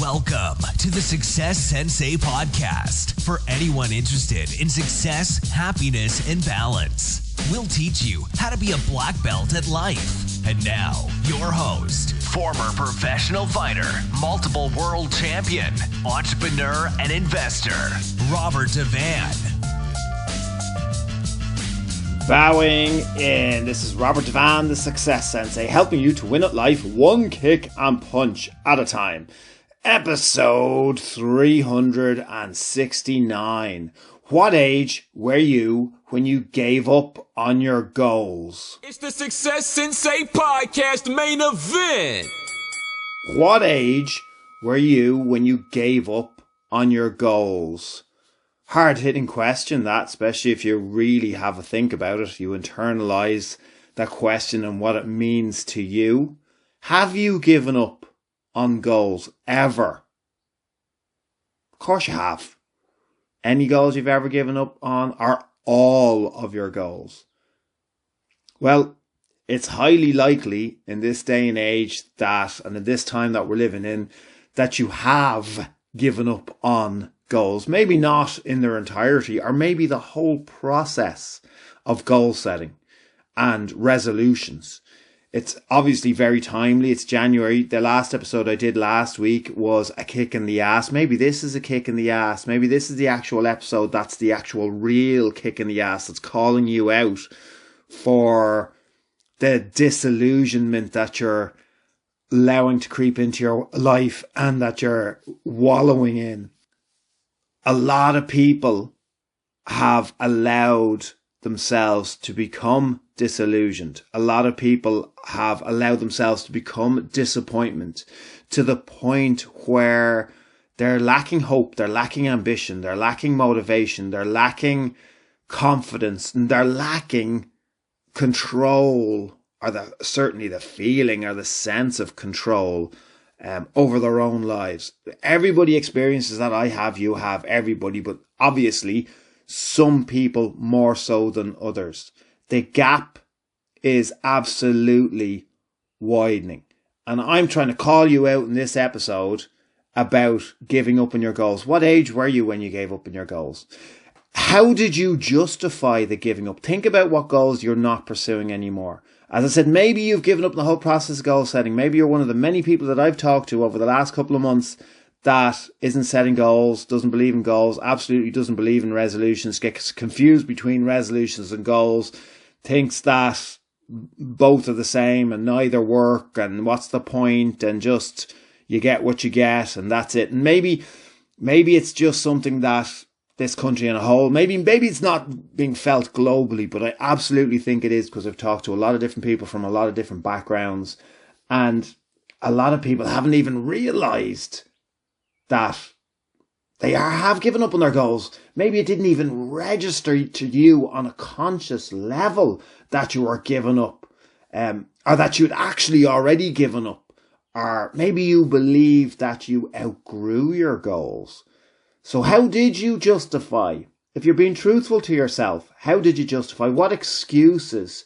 Welcome to the Success Sensei podcast for anyone interested in success, happiness, and balance. We'll teach you how to be a black belt at life. And now, your host, former professional fighter, multiple world champion, entrepreneur, and investor, Robert Devane. Bowing in. This is Robert Devane, the Success Sensei, helping you to win at life one kick and punch at a time. Episode 369. What age were you when you gave up on your goals? It's the Success Sensei podcast main event. What age were you when you gave up on your goals? Hard-hitting question, that, especially if you really have a think about it. You internalize that question and what it means to you. Have you given up on goals ever? Of course you have. Any goals you've ever given up on are all of your goals. Well, it's highly likely in this day and age that, and in this time that we're living in, that you have given up on goals. Maybe not in their entirety, or maybe the whole process of goal setting and resolutions. It's obviously very timely. It's January. The last episode I did last week was a kick in the ass. Maybe this is a kick in the ass. Maybe this is the actual episode that's the actual real kick in the ass that's calling you out for the disillusionment that you're allowing to creep into your life and that you're wallowing in. A lot of people have allowed themselves to become disillusioned. A lot of people have allowed themselves to become disappointment to the point where they're lacking hope, they're lacking ambition, they're lacking motivation, they're lacking confidence, and they're lacking control, or certainly the feeling or the sense of control over their own lives. Everybody experiences that. I have, you have, everybody, but obviously some people more so than others. The gap is absolutely widening. And I'm trying to call you out in this episode about giving up on your goals. What age were you when you gave up on your goals? How did you justify the giving up? Think about what goals you're not pursuing anymore. As I said, maybe you've given up the whole process of goal setting. Maybe you're one of the many people that I've talked to over the last couple of months that isn't setting goals, doesn't believe in goals, absolutely doesn't believe in resolutions, gets confused between resolutions and goals, thinks that both are the same and neither work, and what's the point, and just you get what you get and that's it. And maybe it's just something that this country in a whole, maybe it's not being felt globally, but I absolutely think it is, because I've talked to a lot of different people from a lot of different backgrounds, and a lot of people haven't even realised that they have given up on their goals. Maybe it didn't even register to you on a conscious level that you were giving up, or that you'd actually already given up, or maybe you believe that you outgrew your goals. So how did you justify? If you're being truthful to yourself, how did you justify? What excuses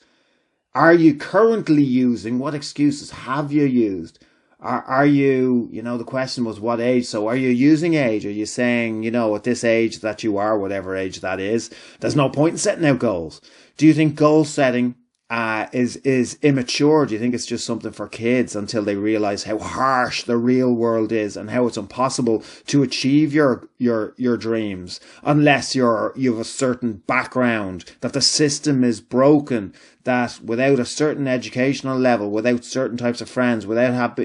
are you currently using? What excuses have you used? Are you, the question was what age? So are you using age? Are you saying, at this age that you are, whatever age that is, there's no point in setting out goals? Do you think goal setting is immature? Do you think it's just something for kids until they realize how harsh the real world is and how it's impossible to achieve your dreams unless you have a certain background, that the system is broken, that without a certain educational level, without certain types of friends, without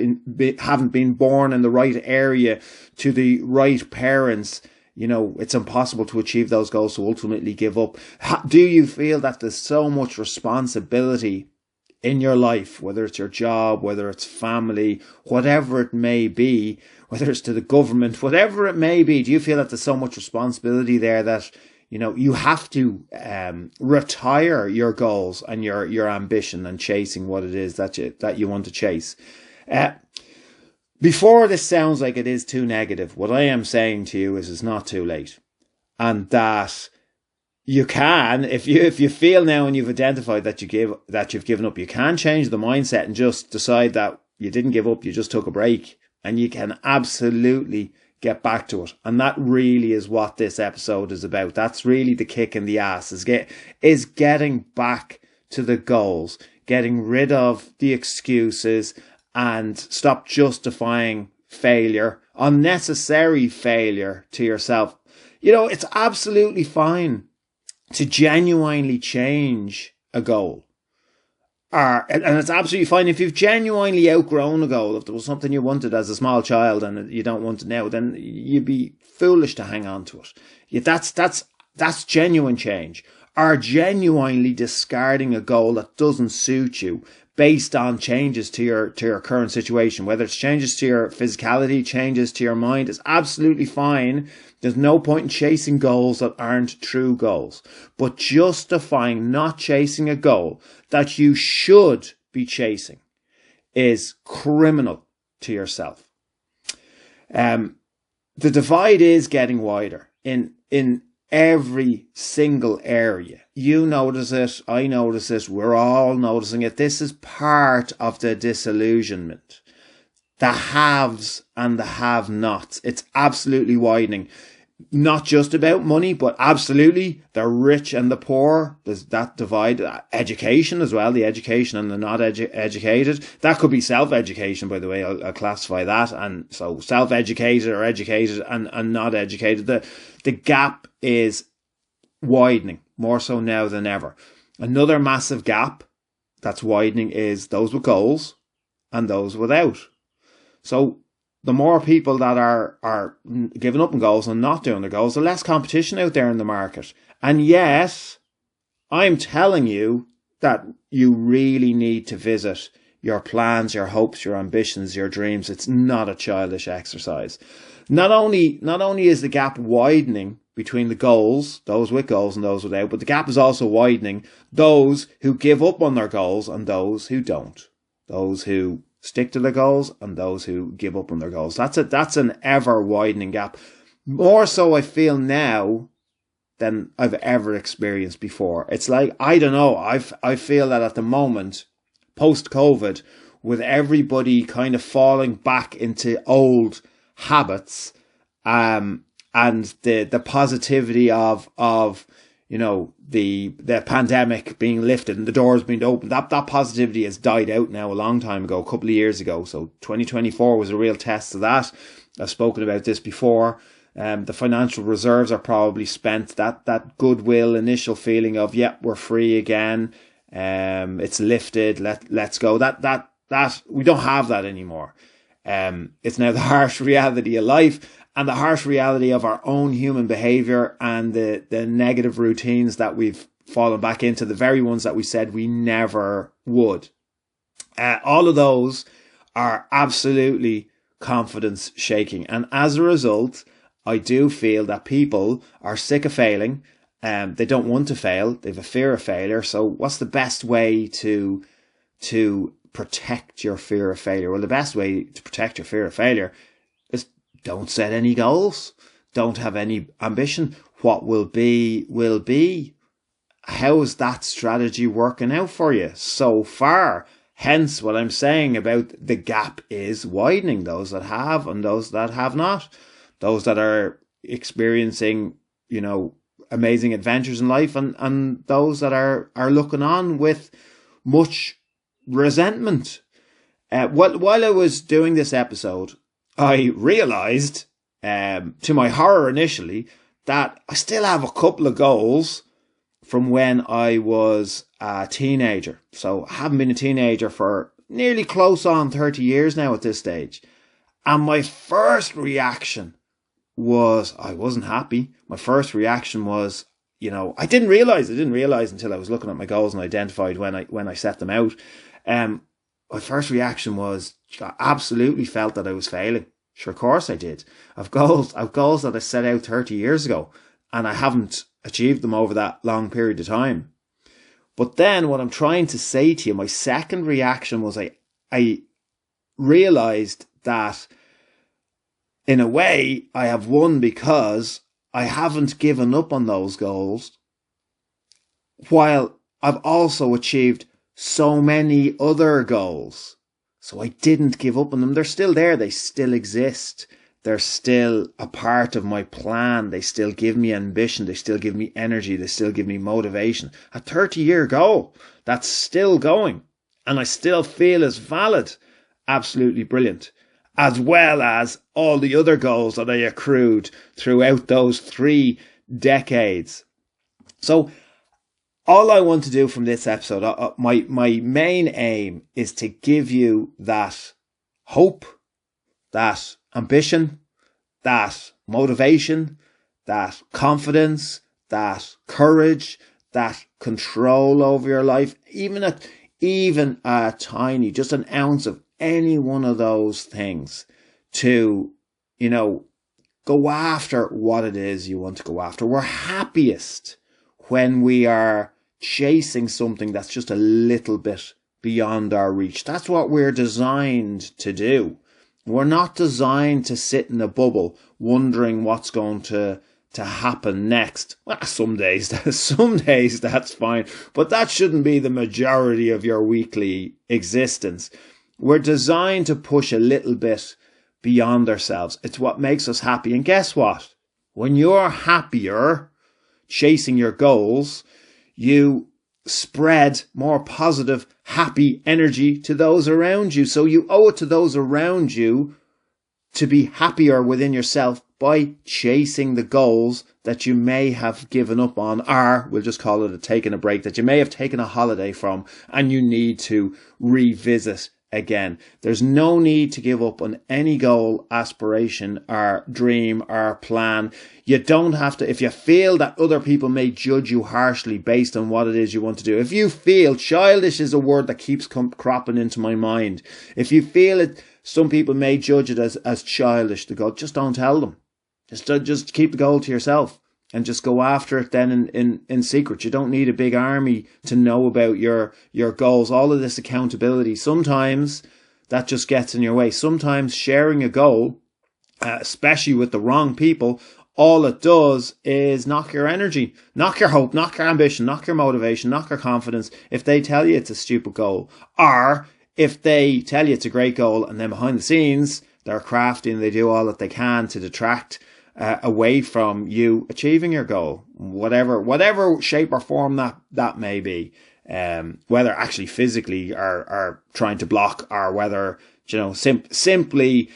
having been born in the right area to the right parents, it's impossible to achieve those goals, to ultimately give up? Do you feel that there's so much responsibility in your life, whether it's your job, whether it's family, whatever it may be, whether it's to the government, whatever it may be? Do you feel that there's so much responsibility there that, you have to retire your goals and your ambition and chasing what it is that you want to chase? Before this sounds like it is too negative, what I am saying to you is it's not too late. And that you can, if you feel now and you've identified that you've given up, you can change the mindset and just decide that you didn't give up, you just took a break. and you can absolutely get back to it. And that really is what this episode is about. That's really the kick in the ass, is getting back to the goals, getting rid of the excuses, and stop justifying failure, unnecessary failure to yourself. It's absolutely fine to genuinely change a goal. And it's absolutely fine if you've genuinely outgrown a goal. If there was something you wanted as a small child and you don't want it now, then you'd be foolish to hang on to it. That's genuine change. Or genuinely discarding a goal that doesn't suit you based on changes to your current situation, whether it's changes to your physicality, changes to your mind, is absolutely fine. There's no point in chasing goals that aren't true goals. But justifying not chasing a goal that you should be chasing is criminal to yourself. The divide is getting wider in every single area. You notice it, I notice it, we're all noticing it. This is part of the disillusionment. The haves and the have-nots. It's absolutely widening. Not just about money, but absolutely the rich and the poor. There's that divide. Education as well, the education and the not educated. That could be self-education, by the way. I'll classify that. And so self-educated or educated and not educated. The gap is widening more so now than ever. Another massive gap that's widening is those with goals and those without. So the more people that are giving up on goals and not doing their goals, the less competition out there in the market. And yet, I'm telling you that you really need to visit your plans, your hopes, your ambitions, your dreams. It's not a childish exercise. Not only is the gap widening between the goals, those with goals and those without, but the gap is also widening those who give up on their goals and those who don't. Those who stick to their goals and those who give up on their goals. That's an ever widening gap. More so I feel now than I've ever experienced before. It's like, I don't know, I feel that at the moment, post-COVID, with everybody kind of falling back into old habits, and the positivity of the pandemic being lifted and the doors being opened, that positivity has died out now a long time ago, a couple of years ago. So 2024 was a real test of that. I've spoken about this before. The financial reserves are probably spent. That goodwill initial feeling of, we're free again. It's lifted. Let's go. That we don't have that anymore. It's now the harsh reality of life and the harsh reality of our own human behavior and the negative routines that we've fallen back into, the very ones that we said we never would. All of those are absolutely confidence shaking. And as a result, I do feel that people are sick of failing. They don't want to fail. They have a fear of failure. So what's the best way to protect your fear of failure? Well, the best way to protect your fear of failure is don't set any goals. Don't have any ambition. What will be, will be. How is that strategy working out for you so far? Hence what I'm saying about the gap is widening. Those that have and those that have not. Those that are experiencing, amazing adventures in life and those that are looking on with much resentment. While I was doing this episode, I realised, to my horror initially, that I still have a couple of goals from when I was a teenager. So I haven't been a teenager for nearly close on 30 years now at this stage. And my first reaction was, I wasn't happy. My first reaction was, I didn't realize until I was looking at my goals and identified when I set them out. My first reaction was, I absolutely felt that I was failing. Sure, of course I did. I've goals that I set out 30 years ago and I haven't achieved them over that long period of time. But then what I'm trying to say to you, my second reaction was I realized that in a way I have won because I haven't given up on those goals, while I've also achieved so many other goals. So I didn't give up on them. They're still there. They still exist. They're still a part of my plan. They still give me ambition. They still give me energy. They still give me motivation. A 30-year goal that's still going and I still feel is valid. Absolutely brilliant. As well as all the other goals that I accrued throughout those 3 decades. So all I want to do from this episode, my main aim is to give you that hope, that ambition, that motivation, that confidence, that courage, that control over your life, even a tiny, just an ounce of any one of those things to, go after what it is you want to go after. We're happiest when we are chasing something that's just a little bit beyond our reach. That's what we're designed to do. We're not designed to sit in a bubble wondering what's going to happen next. Well, some days that's fine, but that shouldn't be the majority of your weekly existence. We're designed to push a little bit beyond ourselves. It's what makes us happy. And guess what? When you're happier chasing your goals, you spread more positive, happy energy to those around you. So you owe it to those around you to be happier within yourself by chasing the goals that you may have given up on, or we'll just call it taking a break, that you may have taken a holiday from and you need to revisit again. There's no need to give up on any goal, aspiration, or dream, or plan. You don't have to. If you feel that other people may judge you harshly based on what it is you want to do, if you feel, childish is a word that keeps cropping into my mind. If you feel it, some people may judge it as childish to go, just don't tell them. Just keep the goal to yourself and just go after it then in secret. You don't need a big army to know about your goals. All of this accountability, sometimes that just gets in your way. Sometimes sharing a goal, especially with the wrong people, all it does is knock your energy, knock your hope, knock your ambition, knock your motivation, knock your confidence if they tell you it's a stupid goal. Or if they tell you it's a great goal and then behind the scenes they're crafty and they do all that they can to detract away from you achieving your goal, whatever shape or form that may be, whether actually physically are trying to block, or whether simply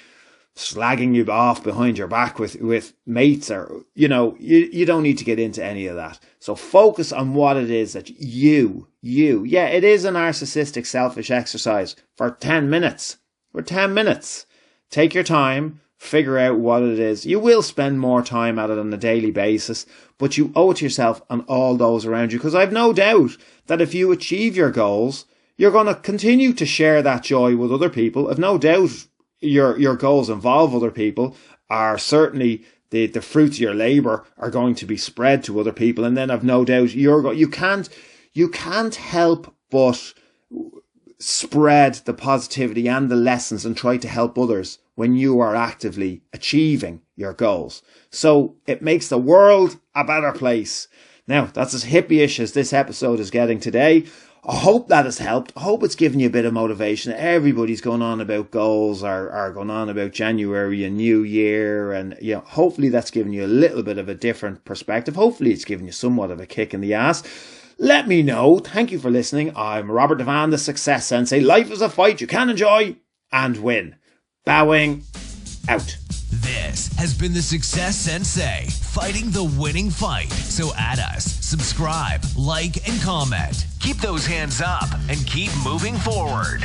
slagging you off behind your back with mates, or you don't need to get into any of that. So focus on what it is that you it is a narcissistic selfish exercise for 10 minutes. Take your time, figure out what it is. You will spend more time at it on a daily basis, but you owe it to yourself and all those around you, because I've no doubt that if you achieve your goals, you're going to continue to share that joy with other people. I've no doubt your goals involve other people, are certainly the fruits of your labour are going to be spread to other people, and then I've no doubt you can't help but spread the positivity and the lessons and try to help others when you are actively achieving your goals. So it makes the world a better place. Now, that's as hippie-ish as this episode is getting today. I hope that has helped. I hope it's given you a bit of motivation. Everybody's going on about goals, or going on about January and New Year, and hopefully that's given you a little bit of a different perspective. Hopefully it's given you somewhat of a kick in the ass. Let me know. Thank you for listening. I'm Robert Devane, the Success Sensei. Life is a fight you can enjoy and win. Bowing out. This has been the Success Sensei, fighting the winning fight. So add us, subscribe, like, and comment. Keep those hands up and keep moving forward.